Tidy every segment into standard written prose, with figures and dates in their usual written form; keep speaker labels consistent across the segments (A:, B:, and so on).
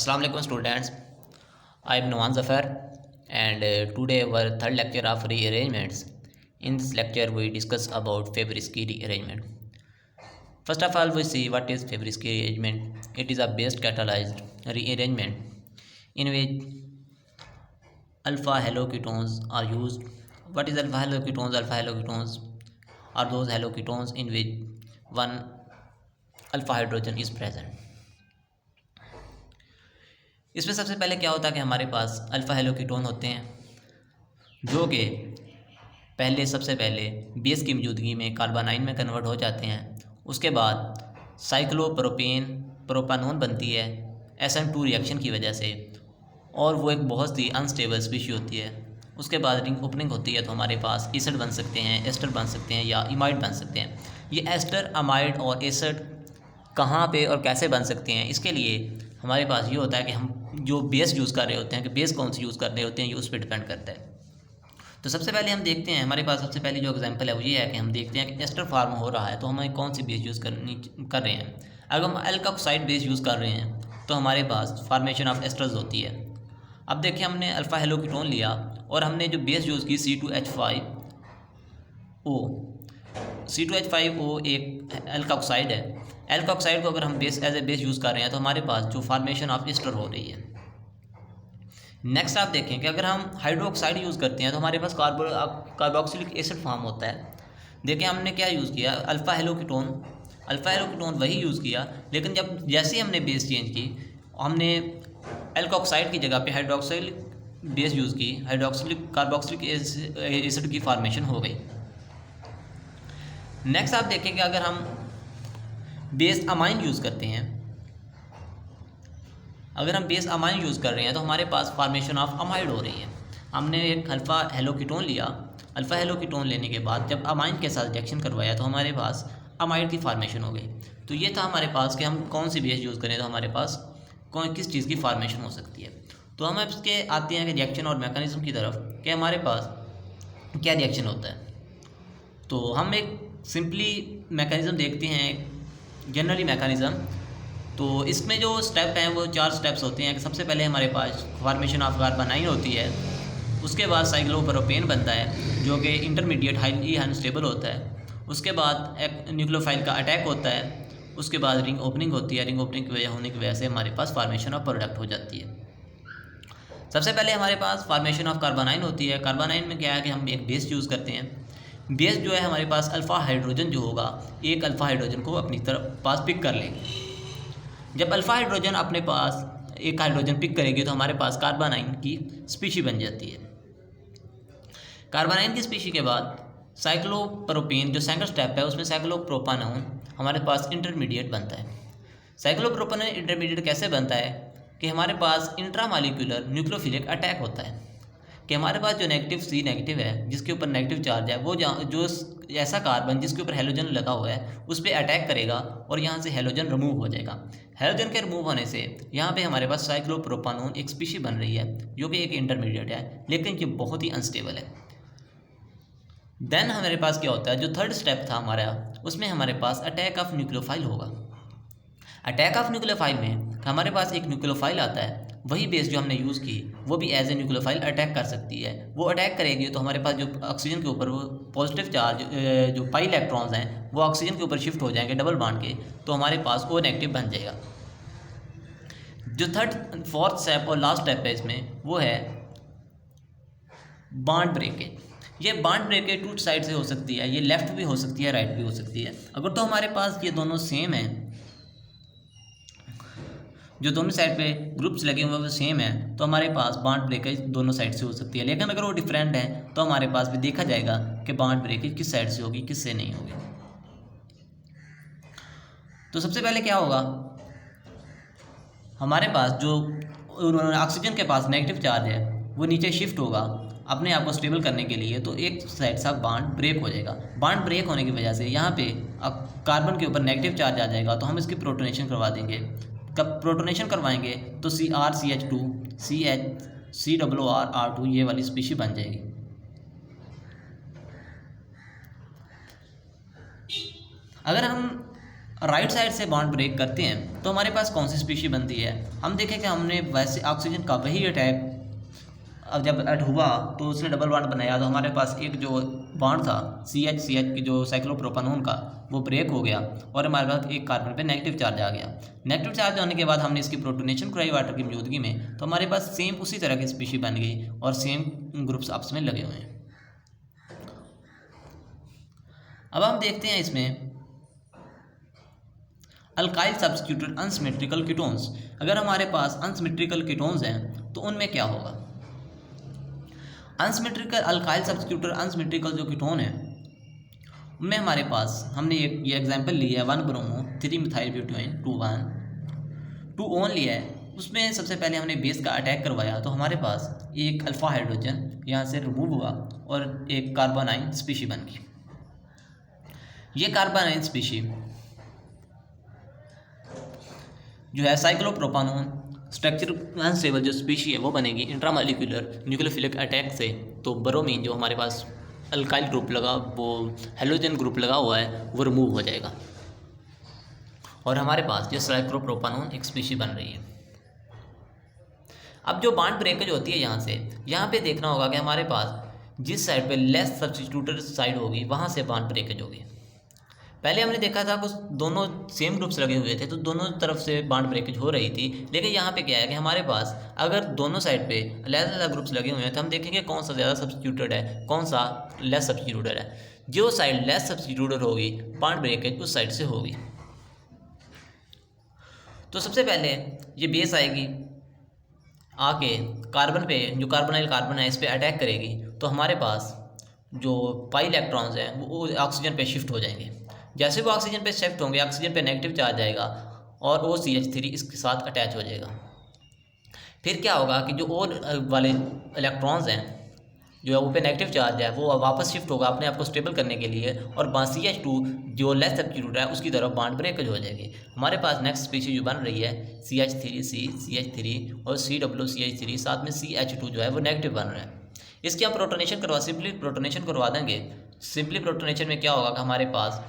A: Assalamu alaikum students. I am Nuwan Zafar and today our third lecture of rearrangements. In this lecture we discuss about Fibonacci rearrangement. First of all we see what is Fibonacci rearrangement. It is a base catalyzed rearrangement in which alpha haloketones are used. What is alpha haloketones? Alpha haloketones are those haloketones in which one alpha hydrogen is present. इसमें सबसे पहले क्या होता है कि हमारे पास alpha हेलोकीटोन होते हैं जो कि सबसे पहले बेस की मौजूदगी में कार्बोनाइन में कन्वर्ट हो जाते हैं। उसके बाद साइक्लोप्रोपेन प्रोपानोन बनती है SN2 रिएक्शन की वजह से, और वो एक बहुत ही अनस्टेबल स्पीशी होती है। उसके बाद रिंग ओपनिंग होती है तो हमारे पास एसिड बन सकते हैं, एस्टर बन सकते हैं या इमाइड बन सकते हैं। ये एस्टर, अमाइड और एसिड कहाँ पे और कैसे बन सकते हैं, इसके लिए हमारे पास ये होता है कि हम जो बेस यूज़ कर रहे होते हैं कि बेस कौन सी यूज़ कर रहे होते हैं ये उस पर डिपेंड करता है। तो सबसे पहले हम देखते हैं, हमारे पास सबसे पहली जो एग्जांपल है वो ये है कि हम देखते हैं कि एस्टर फार्म हो रहा है तो हमें कौन सी बेस यूज़ कर रहे हैं। अगर हम एल्कोक्साइड बेस यूज़ कर रहे हैं तो हमारे पास फार्मेशन ऑफ एस्टर्स होती है। अब देखिए हमने अल्फ़ा हेलोकीटोन लिया और हमने जो बेस यूज़ की C2H5O एक एल्कोक्साइड है। एल्कोक्साइड को अगर हम base as a base use कर रहे हैं तो हमारे पास जो फार्मेशन ऑफ एस्टर हो रही है। नेक्स्ट आप देखें कि अगर हम हाइड्रोक्साइड यूज़ करते हैं तो हमारे पास कार्बोक्सिलिक एसिड फॉर्म होता है। देखिए हमने क्या यूज़ किया, अल्फ़ा हेलोकीटोन वही यूज़ किया, लेकिन जैसे ही हमने बेस चेंज की हमने एल्कोक्साइड की जगह पे हाइड्रोक्सिलिक बेस यूज़ की, कार्बोक्सिलिक एसिड की फार्मेशन हो गई। नेक्स्ट आप देखें कि अगर हम बेस अमाइन यूज़ करते हैं, अगर हम बेस अमाइन यूज़ कर रहे हैं तो हमारे पास फार्मेशन ऑफ अमाइड हो रही है। हमने एक अल्फ़ा हेलोकीटोन लिया, अल्फ़ा हेलोकीटोन लेने के बाद जब अमाइन के साथ रिएक्शन करवाया तो हमारे पास अमाइड की फार्मेशन हो गई। तो ये था हमारे पास कि हम कौन सी बेस यूज़ करें तो हमारे पास किस चीज़ की फार्मेशन हो सकती है। तो हम इसके आते हैं कि रिएक्शन और मैकेनिज्म की तरफ कि हमारे पास क्या रिएक्शन होता है। तो हम एक सिंपली मैकेनिज़्म देखते हैं, जनरली मैकेनिज़्म। तो इसमें जो स्टेप हैं वो 4 स्टेप्स होते हैं कि सबसे पहले हमारे पास फॉर्मेशन ऑफ कार्बोनाइन होती है, उसके बाद साइक्लोप्रोपेन बनता है जो कि इंटरमीडिएट हाईली अनस्टेबल होता है, उसके बाद एक न्यूक्लियोफाइल का अटैक होता है, उसके बाद रिंग ओपनिंग होती है। रिंग ओपनिंग की वजह से हमारे पास फार्मेशन ऑफ प्रोडक्ट हो जाती है। सबसे पहले हमारे पास फार्मेशन ऑफ कार्बोनाइन होती है। कार्बोनाइन में क्या है कि हम एक बेस यूज़ करते हैं। बेस जो है हमारे पास अल्फ़ा हाइड्रोजन जो होगा, एक अल्फ़ा हाइड्रोजन को अपनी तरफ पास पिक कर लेंगे। जब अल्फ़ा हाइड्रोजन अपने पास एक हाइड्रोजन पिक करेगी तो हमारे पास कार्बोनाइन की स्पीशी बन जाती है। कार्बोनाइन की स्पीशी के बाद साइक्लोप्रोपेन जो सेकंड स्टेप है उसमें साइक्लोप्रोपानोन हमारे पास इंटरमीडिएट बनता है। साइक्लोप्रोपानोन इंटरमीडिएट कैसे बनता है कि हमारे पास इंट्रामॉलिक्यूलर न्यूक्लियोफिलिक अटैक होता है कि हमारे पास जो नेगेटिव C नेगेटिव है जिसके ऊपर नेगेटिव चार्ज है वो जो ऐसा कार्बन जिसके ऊपर हेलोजन लगा हुआ है उस पर अटैक करेगा और यहाँ से हेलोजन रिमूव हो जाएगा। हेलोजन के रिमूव होने से यहाँ पे हमारे पास साइक्लोप्रोपानोन एक स्पीशी बन रही है जो कि एक इंटरमीडिएट है, लेकिन ये बहुत ही अनस्टेबल है। देन हमारे पास क्या होता है, जो थर्ड स्टेप था हमारा, उसमें हमारे पास अटैक ऑफ न्यूक्लियोफाइल होगा। अटैक ऑफ न्यूक्लियोफाइल में हमारे पास एक न्यूक्लियोफाइल आता है, वही बेस जो हमने यूज़ की वो भी एज ए न्यूक्लियोफाइल अटैक कर सकती है। वो अटैक करेगी तो हमारे पास जो ऑक्सीजन के ऊपर वो पॉजिटिव चार्ज जो पाई इलेक्ट्रॉन्स हैं वो ऑक्सीजन के ऊपर शिफ्ट हो जाएंगे डबल बॉन्ड के, तो हमारे पास O नेगेटिव बन जाएगा। जो थर्ड फोर्थ स्टेप और लास्ट स्टेप है इसमें वो है बॉन्ड ब्रेकेज। ये बॉन्ड ब्रेकेज 2 साइड से हो सकती है, ये लेफ्ट भी हो सकती है, राइट भी हो सकती है। अगर तो हमारे पास ये दोनों सेम हैं, जो दोनों साइड पे ग्रुप्स लगे हुए वो सेम है तो हमारे पास बॉन्ड ब्रेकेज दोनों साइड से हो सकती है। लेकिन अगर वो डिफरेंट है तो हमारे पास भी देखा जाएगा कि बॉन्ड ब्रेकेज किस साइड से होगी किससे नहीं होगी। तो सबसे पहले क्या होगा, हमारे पास जो ऑक्सीजन के पास नेगेटिव चार्ज है वो नीचे शिफ्ट होगा अपने आप को स्टेबल करने के लिए, तो एक साइड से बॉन्ड ब्रेक हो जाएगा। बॉन्ड ब्रेक होने की वजह से यहाँ पे कार्बन के ऊपर नेगेटिव चार्ज आ जाएगा तो हम इसकी प्रोटोनेशन करवा देंगे। कब प्रोटोनेशन करवाएंगे तो CrCH2 COOR-R2 ये वाली स्पीशी बन जाएगी। अगर हम राइट साइड से बॉन्ड ब्रेक करते हैं तो हमारे पास कौन सी स्पीशी बनती है। हम देखें कि हमने वैसे ऑक्सीजन का वही अटैक अब जब ऐड हुआ तो उसने डबल बॉन्ड बनाया, तो हमारे पास एक जो बॉन्ड था CH की जो साइक्लोप्रोपानोन का, वो ब्रेक हो गया और हमारे पास एक कार्बन पे नेगेटिव चार्ज आ गया। नेगेटिव चार्ज होने के बाद हमने इसकी प्रोटोनेशन कराई वाटर की मौजूदगी में, तो हमारे पास सेम उसी तरह की स्पीशी बन गई और सेम ग्रुप्स आपस में लगे हुए हैं। अब हम देखते हैं इसमें अल्काइल सब्स्टिट्यूटेड अनसिमेट्रिकल कीटोन्स। अगर हमारे पास अनसिमेट्रिकल कीटोन्स हैं तो उनमें क्या होगा। अनसिमेट्रिकल अल्काइल सब्स्टिट्यूटेड अनसिमेट्रिकल जो कीटोन है उनमें हमारे पास हमने ये एग्जांपल लिया है 1 ब्रोमो 3 मिथाइल ब्यूटेन 2 ओन लिया है। उसमें सबसे पहले हमने बेस का अटैक करवाया तो हमारे पास एक अल्फा हाइड्रोजन यहाँ से रिमूव हुआ और एक कार्बोनाइन स्पीशी बन गई। ये कार्बोनाइन स्पीशी जो है साइक्लोप्रोपानोन स्ट्रक्चर अनस्टेबल जो स्पीशी है वो बनेगी इंट्रामोलिकुलर न्यूक्लियोफिलिक अटैक से। तो ब्रोमीन जो हमारे पास अल्काइल ग्रुप लगा, वो हेलोजन ग्रुप लगा हुआ है, वो रिमूव हो जाएगा और हमारे पास ये साइक्लोप्रोपानोन एक स्पीशी बन रही है। अब जो बॉन्ड ब्रेकेज होती है यहाँ पे देखना होगा कि हमारे पास जिस साइड पे लेस सब्स्टिट्यूटेड साइड होगी वहाँ से बॉन्ड ब्रेकेज होगी। पहले हमने देखा था कुछ दोनों सेम ग्रुप्स लगे हुए थे तो दोनों तरफ से बॉन्ड ब्रेकेज हो रही थी, लेकिन यहाँ पे क्या है कि हमारे पास अगर दोनों साइड पे अलग अलग ग्रुप्स लगे हुए हैं तो हम देखेंगे कौन सा ज़्यादा सब्स्टिट्यूटेड है, कौन सा लेस सब्स्टिट्यूटेड है। जो साइड लेस सब्स्टिट्यूटेड होगी बॉन्ड ब्रेकेज उस साइड से होगी। तो सबसे पहले ये बेस आएगी, आके कार्बन पे जो कार्बोनाइल कार्बन है इस पर अटैक करेगी, तो हमारे पास जो पाई इलेक्ट्रॉन्स हैं वो ऑक्सीजन पे शिफ्ट हो जाएंगे। जैसे वो ऑक्सीजन पे शिफ्ट होंगे ऑक्सीजन पे नेगेटिव चार्ज आएगा और OCH3 इसके साथ अटैच हो जाएगा। फिर क्या होगा कि जो और वाले इलेक्ट्रॉन्स हैं जो है वो पे नेगेटिव चार्ज है वो वापस शिफ्ट होगा अपने आप को स्टेबल करने के लिए और CH2 जो लेस सब्स्टिट्यूट है उसकी तरफ बॉन्ड ब्रेकेज हो जाएगी। हमारे पास नेक्स्ट स्पीशीज जो बन रही है CH3C CH3 और COOCH3 साथ में CH2 जो है वो नेगेटिव बन रहा है। इसकी हम प्रोटोनेशन सिंपली प्रोटोनेशन करवा देंगे। सिंपली प्रोटोनेशन में क्या होगा कि हमारे पास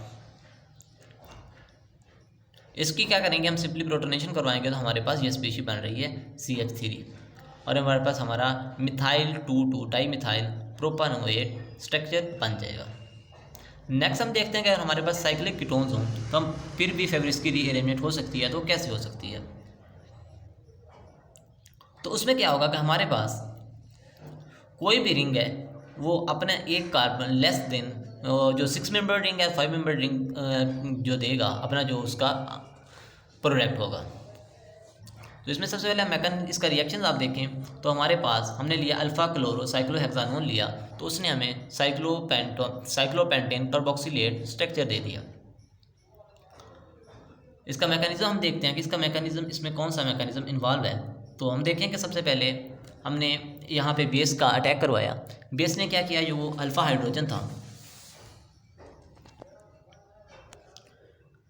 A: इसकी क्या करेंगे, हम सिंपली प्रोटोनेशन करवाएंगे तो हमारे पास ये स्पीशी बन रही है CH3 और हमारे पास हमारा मिथाइल 2 डाई मिथाइल प्रोपानोएट स्ट्रक्चर बन जाएगा। नेक्स्ट हम देखते हैं कि अगर हमारे पास साइक्लिक कीटोन्स हों तो हम फिर भी फेब्रिक्स रीअरेंजमेंट हो सकती है, तो कैसे हो सकती है। तो उसमें क्या होगा कि हमारे पास कोई भी रिंग है वो अपने एक कार्बन लेस देन जो 6 मेंबर रिंग है 5 मेंबर रिंग जो देगा अपना जो उसका प्रोडक्ट होगा। तो इसमें सबसे पहले इसका रिएक्शन आप देखें तो हमारे पास हमने लिया अल्फा क्लोरो साइक्लोहेक्सानोन लिया तो उसने हमें साइक्लोपेंटेन कार्बोक्सिलेट स्ट्रक्चर दे दिया। इसका मैकेनिज्म हम देखते हैं कि इसका मैकेनिज्म इसमें कौन सा मैकेनिज्म इन्वॉल्व है। तो हम देखें कि सबसे पहले हमने यहाँ पे बेस का अटैक करवाया। बेस ने क्या किया, जो वो अल्फा हाइड्रोजन था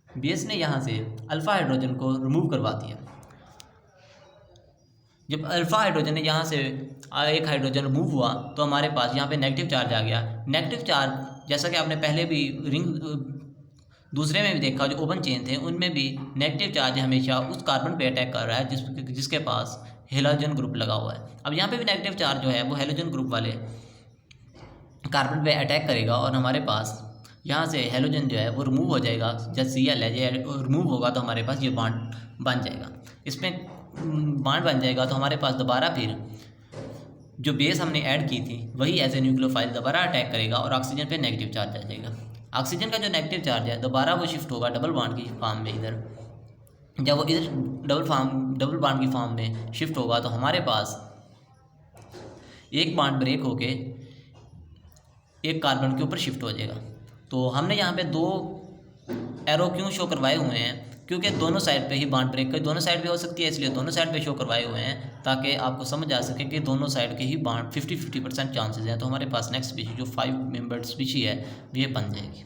A: बेस ने यहाँ से अल्फा हाइड्रोजन को रिमूव करवा दिया। जब अल्फा हाइड्रोजन ने यहाँ से एक हाइड्रोजन रिमूव हुआ तो हमारे पास यहाँ पे नेगेटिव चार्ज आ गया। नेगेटिव चार्ज जैसा कि आपने पहले भी रिंग दूसरे में भी देखा, जो ओपन चेन थे उनमें भी नेगेटिव चार्ज हमेशा उस कार्बन पे अटैक कर रहा है जिसके पास हेलोजन ग्रुप लगा हुआ है। अब यहाँ पे भी नेगेटिव चार्ज जो है वो हेलोजन ग्रुप वाले कार्बन पे अटैक करेगा और हमारे पास यहाँ से हेलोजन जो है वो रिमूव हो जाएगा। जब Cl है रिमूव होगा तो हमारे पास ये बॉन्ड बन जाएगा। इसमें बॉन्ड बन जाएगा तो हमारे पास दोबारा फिर जो बेस हमने ऐड की थी वही एज ए न्यूक्लियोफाइल दोबारा अटैक करेगा और ऑक्सीजन पे नेगेटिव चार्ज आ जाएगा। ऑक्सीजन का जो नेगेटिव चार्ज है दोबारा वो शिफ्ट होगा डबल बॉन्ड की फॉर्म में इधर। जब वो इधर डबल बॉन्ड की फॉर्म में शिफ्ट होगा तो हमारे पास एक बॉन्ड ब्रेक होके एक कार्बन के ऊपर शिफ्ट हो जाएगा। तो हमने यहाँ पे 2 एरो क्यों शो करवाए हुए हैं, क्योंकि दोनों साइड पे ही बॉन्ड ब्रेक दोनों साइड पे हो सकती है, इसलिए दोनों साइड पे शो करवाए हुए हैं ताकि आपको समझ आ सके कि दोनों साइड के ही बॉन्ड 50-50% चांसेस हैं। तो हमारे पास नेक्स्ट स्पीशी जो 5 मेंबर्ड स्पीशी है ये बन जाएगी।